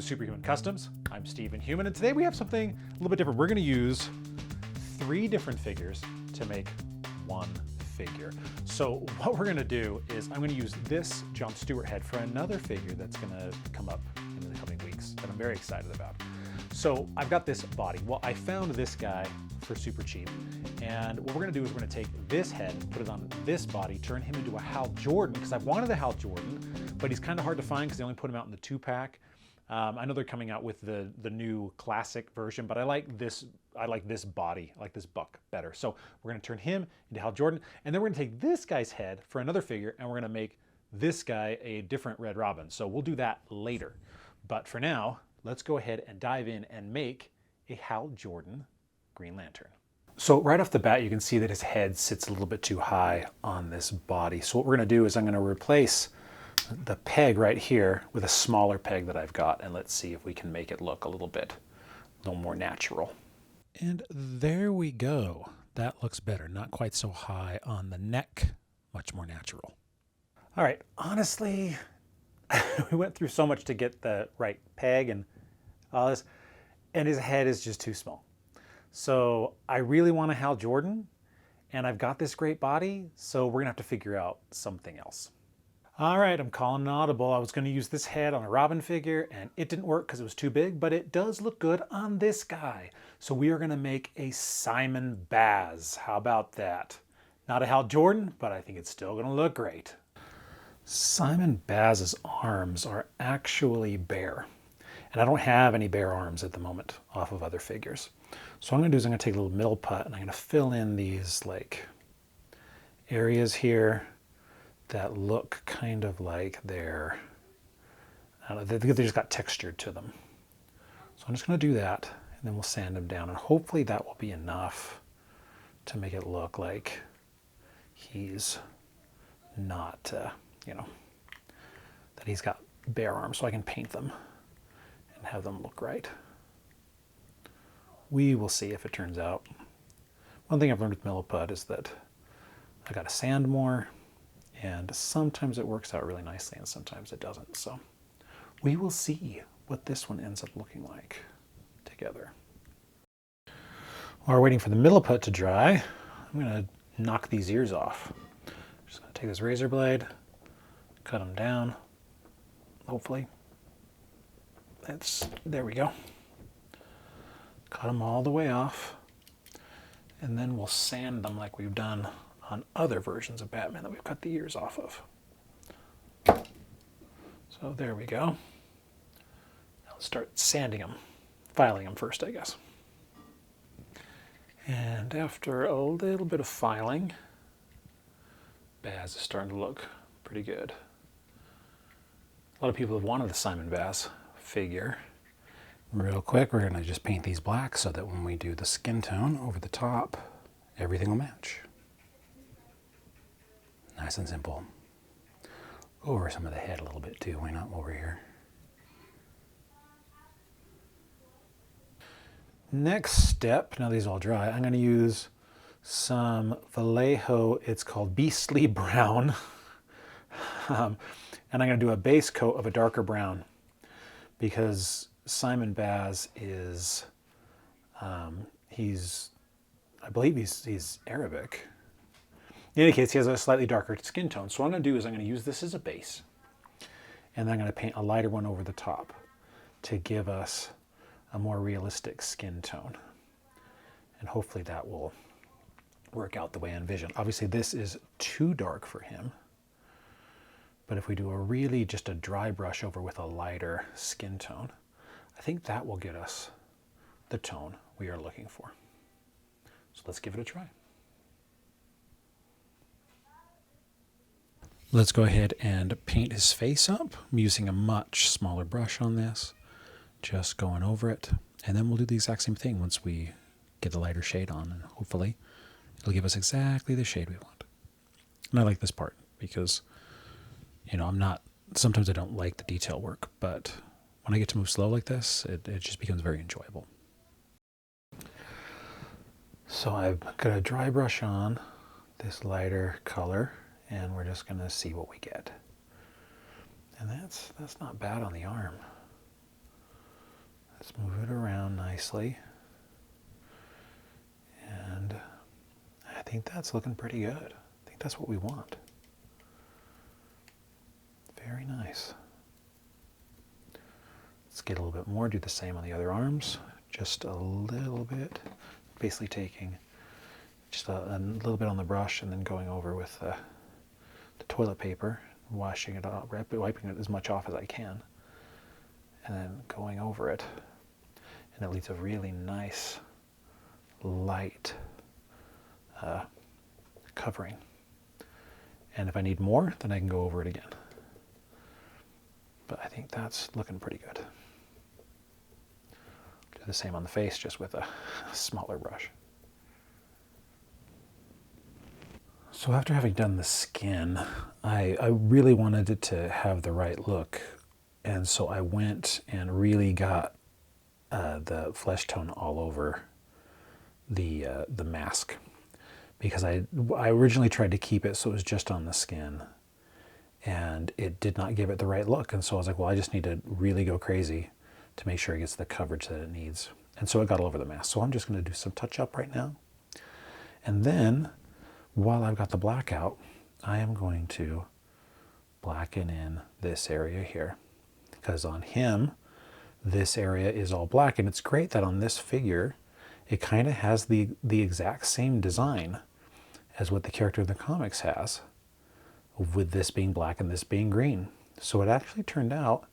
to Superhuman Customs. I'm Steven Human, and today we have something a little bit different. We're going to use 3 different figures to make one figure. So what we're going to do is I'm going to use this Jon Stewart head for another figure that's going to come up in the coming weeks that I'm very excited about. So I've got this body. Well, I found this guy for super cheap. And what we're going to do is we're going to take this head, put it on this body, turn him into a Hal Jordan, because I've wanted a Hal Jordan, but he's kind of hard to find because they only put him out in the 2-pack. I know they're coming out with the new classic version, but I like this body, I like this buck better. So we're going to turn him into Hal Jordan, and then we're going to take this guy's head for another figure, and we're going to make this guy a different Red Robin. So we'll do that later. But for now, let's go ahead and dive in and make a Hal Jordan Green Lantern. So right off the bat, you can see that his head sits a little bit too high on this body. So what we're going to do is I'm going to replace the peg right here with a smaller peg that I've got, and let's see if we can make it look a little more natural. And there we go. That looks better. Not quite so high on the neck, much more natural. All right, honestly, we went through so much to get the right peg and all this, and his head is just too small. So I really want a Hal Jordan, and I've got this great body, so we're gonna have to figure out something else. All right, I'm calling an audible. I was gonna use this head on a Robin figure, and it didn't work because it was too big, but it does look good on this guy. So we are gonna make a Simon Baz. How about that? Not a Hal Jordan, but I think it's still gonna look great. Simon Baz's arms are actually bare, and I don't have any bare arms at the moment off of other figures. So what I'm going to do is I'm going to take a little middle putt and I'm going to fill in these like areas here that look kind of like they're, I don't know, they just got textured to them. So I'm just going to do that, and then we'll sand them down, and hopefully that will be enough to make it look like he's not, that he's got bare arms, so I can paint them and have them look right. We will see if it turns out. One thing I've learned with Milliput is that I got to sand more, and sometimes it works out really nicely and sometimes it doesn't. So we will see what this one ends up looking like together. While we're waiting for the Milliput to dry, I'm going to knock these ears off. Just going to take this razor blade, cut them down, hopefully. There we go. Cut them all the way off, and then we'll sand them like we've done on other versions of Batman that we've cut the ears off of. So there we go. Now let's start sanding them, filing them first, I guess. And after a little bit of filing, Baz is starting to look pretty good. A lot of people have wanted a Simon Baz figure. Real quick, we're going to just paint these black so that when we do the skin tone over the top, everything will match. Nice and simple. Over some of the head a little bit too, why not over here? Next step, now these are all dry, I'm going to use some Vallejo, it's called Beastly Brown. And I'm going to do a base coat of a darker brown because Simon Baz is, I believe he's Arabic. In any case, he has a slightly darker skin tone. So what I'm going to do is I'm going to use this as a base, and then I'm going to paint a lighter one over the top to give us a more realistic skin tone. And hopefully that will work out the way I envision. Obviously this is too dark for him, but if we do just a dry brush over with a lighter skin tone, I think that will get us the tone we are looking for. So let's give it a try. Let's go ahead and paint his face up. I'm using a much smaller brush on this, just going over it. And then we'll do the exact same thing once we get the lighter shade on, and hopefully it'll give us exactly the shade we want. And I like this part because, sometimes I don't like the detail work, but when I get to move slow like this, it just becomes very enjoyable. So I've got a dry brush on this lighter color, and we're just going to see what we get. And that's not bad on the arm. Let's move it around nicely. And I think that's looking pretty good. I think that's what we want. Very nice. Let's get a little bit more, do the same on the other arms, just a little bit, basically taking just a little bit on the brush and then going over with the toilet paper, washing it off, wiping it as much off as I can, and then going over it. And it leaves a really nice, light covering. And if I need more, then I can go over it again. But I think that's looking pretty good. Do the same on the face, just with a smaller brush. So after having done the skin, I really wanted it to have the right look. And so I went and really got the flesh tone all over the mask. Because I originally tried to keep it so it was just on the skin. And it did not give it the right look. And so I was like, well, I just need to really go crazy to make sure it gets the coverage that it needs. And so it got all over the mask. So I'm just going to do some touch up right now. And then, while I've got the black out, I am going to blacken in this area here. Because on him, this area is all black. And it's great that on this figure, it kind of has the exact same design as what the character in the comics has, with this being black and this being green. So it actually turned out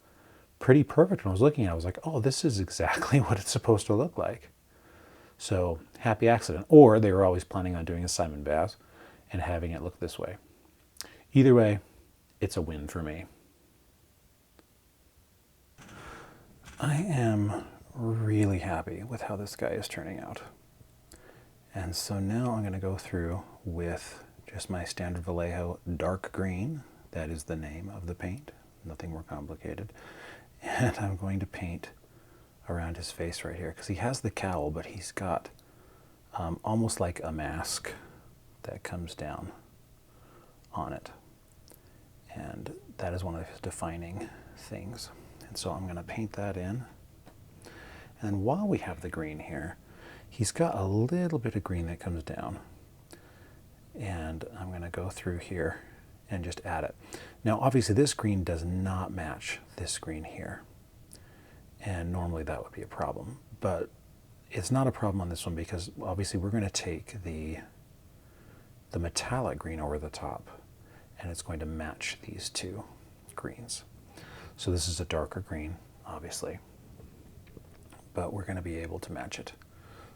pretty perfect. When I was looking at it, I was like, oh, this is exactly what it's supposed to look like. So happy accident. Or they were always planning on doing a Simon Baz and having it look this way. Either way, it's a win for me. I am really happy with how this guy is turning out. And so now I'm going to go through with just my standard Vallejo dark green. That is the name of the paint. Nothing more complicated. And I'm going to paint around his face right here, because he has the cowl, but he's got almost like a mask that comes down on it. And that is one of his defining things. And so I'm going to paint that in. And while we have the green here, he's got a little bit of green that comes down. And I'm going to go through here and just add it. Now, obviously, this green does not match this green here. And normally that would be a problem. But it's not a problem on this one, because obviously we're going to take the metallic green over the top, and it's going to match these two greens. So this is a darker green, obviously, but we're going to be able to match it.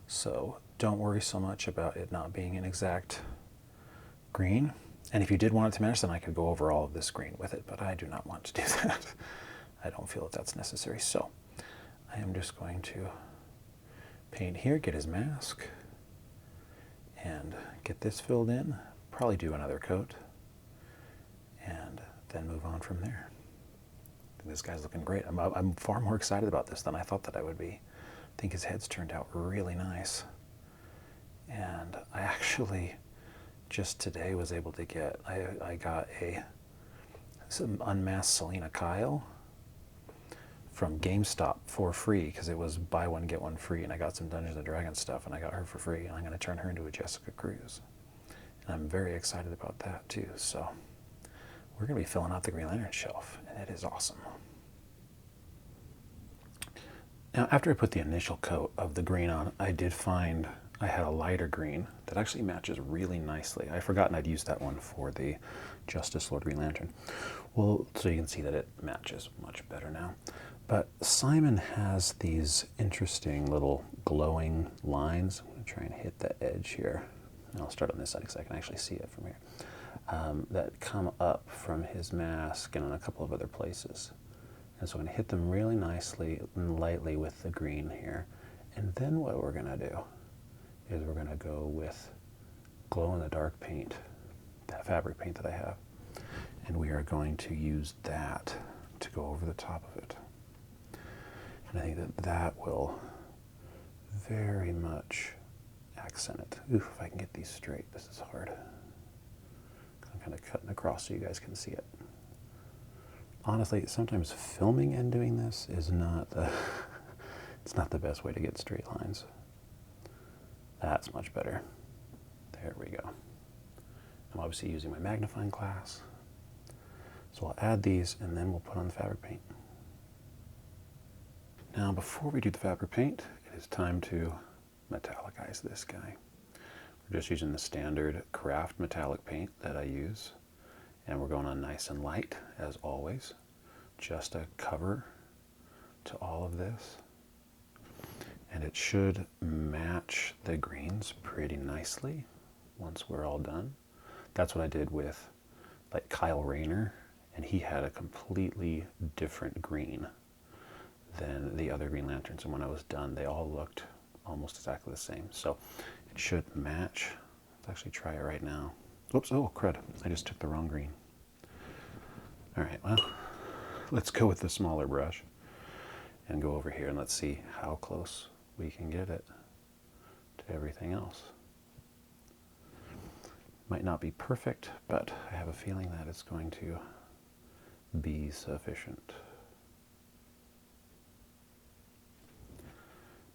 So don't worry so much about it not being an exact green. And if you did want it to match, then I could go over all of this green with it, but I do not want to do that. I don't feel that that's necessary. So I am just going to paint here, get his mask, and get this filled in. Probably do another coat, and then move on from there. I think this guy's looking great. I'm far more excited about this than I thought that I would be. I think his head's turned out really nice. And I actually just today was able to get, I got some unmasked Selena Kyle from GameStop for free, because it was buy one, get one free, and I got some Dungeons & Dragons stuff, and I got her for free, and I'm going to turn her into a Jessica Cruz. And I'm very excited about that, too. So we're going to be filling out the Green Lantern shelf, and it is awesome. Now, after I put the initial coat of the green on, I did find I had a lighter green that actually matches really nicely. I'd forgotten I'd used that one for the Justice Lord Green Lantern. Well, so you can see that it matches much better now. But Simon has these interesting little glowing lines. I'm going to try and hit the edge here. I'll start on this side because I can actually see it from here. That come up from his mask and in a couple of other places. And so I'm going to hit them really nicely and lightly with the green here. And then what we're going to do is we're going to go with glow-in-the-dark paint, that fabric paint that I have. And we are going to use that to go over the top of it. And I think that that will very much accent it. Oof, if I can get these straight, this is hard. I'm kind of cutting across so you guys can see it. Honestly, sometimes filming and doing this is not It's not the best way to get straight lines. That's much better. There we go. I'm obviously using my magnifying glass. So I'll add these and then we'll put on the fabric paint. Now before we do the fabric paint, it is time to metallicize this guy. We're just using the standard craft metallic paint that I use. And we're going on nice and light as always. Just a cover to all of this. And it should match the greens pretty nicely once we're all done. That's what I did with like Kyle Rayner, and he had a completely different green than the other Green Lanterns. And when I was done, they all looked almost exactly the same. So it should match. Let's actually try it right now. Oops, oh crud, I just took the wrong green. All right, well, let's go with the smaller brush and go over here and let's see how close we can get it to everything else. Might not be perfect, but I have a feeling that it's going to be sufficient.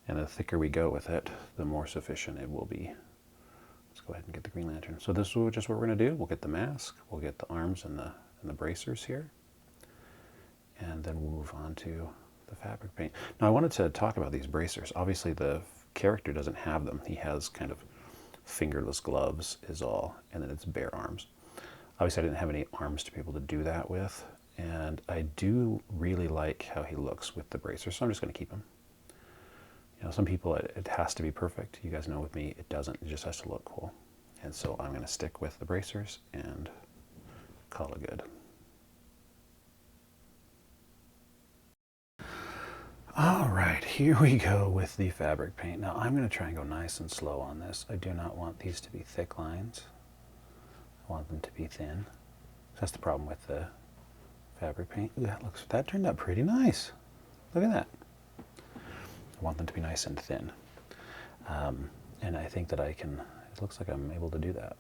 And the thicker we go with it, the more sufficient it will be. Let's go ahead and get the Green Lantern. So this is just what we're going to do. We'll get the mask, we'll get the arms and the bracers here, and then we'll move on to the fabric paint. Now I wanted to talk about these bracers. Obviously the character doesn't have them. He has kind of fingerless gloves is all, and then it's bare arms. Obviously I didn't have any arms to be able to do that with, and I do really like how he looks with the bracers, so I'm just going to keep him. You know, some people, it has to be perfect. You guys know with me, it doesn't. It just has to look cool. And so I'm going to stick with the bracers and call it good. All right, here we go with the fabric paint. Now I'm going to try and go nice and slow on this. I do not want these to be thick lines. I want them to be thin. That's the problem with the fabric paint. Ooh, that turned out pretty nice. Look at that. I want them to be nice and thin. And I think that it looks like I'm able to do that.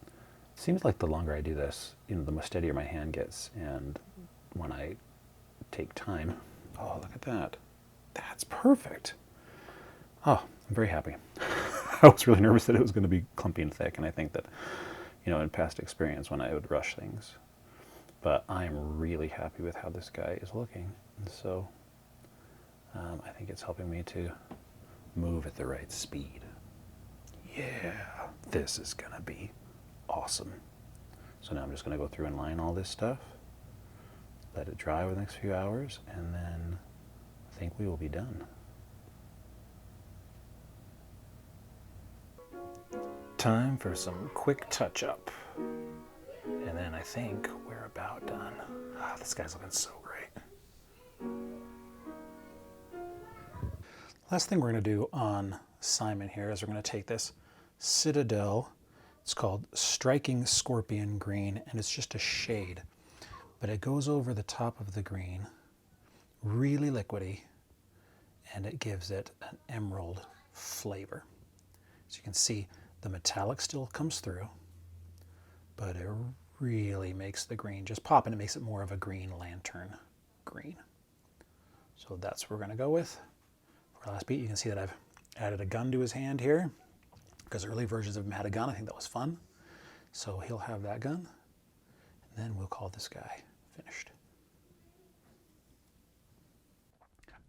It seems like the longer I do this, you know, the more steadier my hand gets, and when I take time, oh, look at that. That's perfect. Oh, I'm very happy. I was really nervous that it was going to be clumpy and thick, and I think that, you know, in past experience when I would rush things. But I'm really happy with how this guy is looking. And so I think it's helping me to move at the right speed. Yeah, this is going to be awesome. So now I'm just going to go through and line all this stuff. Let it dry over the next few hours, and then I think we will be done. Time for some quick touch-up. And then I think we're about done. Ah, this guy's looking so great. Last thing we're going to do on Simon here is we're going to take this Citadel. It's called Striking Scorpion Green, and it's just a shade. But it goes over the top of the green, really liquidy, and it gives it an emerald flavor. So you can see the metallic still comes through, but it really makes the green just pop, and it makes it more of a Green Lantern green. So that's what we're going to go with. For our last beat, you can see that I've added a gun to his hand here, because early versions of him had a gun. I think that was fun. So he'll have that gun. And then we'll call this guy finished.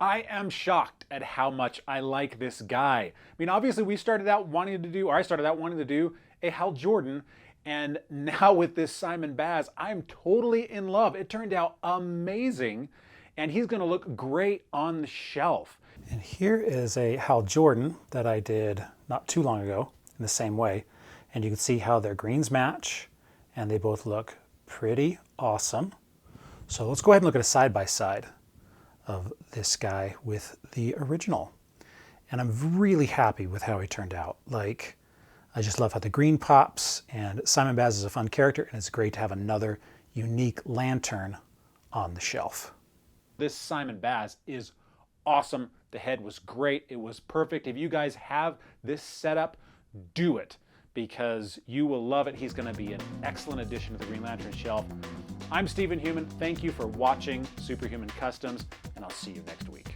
I am shocked at how much I like this guy. I mean, obviously I started out wanting to do a Hal Jordan, and now with this Simon Baz, I'm totally in love. It turned out amazing, and he's gonna look great on the shelf. And here is a Hal Jordan that I did not too long ago in the same way. And you can see how their greens match, and they both look pretty awesome. So let's go ahead and look at a side-by-side of this guy with the original. And I'm really happy with how he turned out. Like, I just love how the green pops, and Simon Baz is a fun character, and it's great to have another unique lantern on the shelf. This Simon Baz is awesome. The head was great. It was perfect. If you guys have this setup, do it, because you will love it. He's going to be an excellent addition to the Green Lantern shelf. I'm Stephen Human. Thank you for watching Superhuman Customs, and I'll see you next week.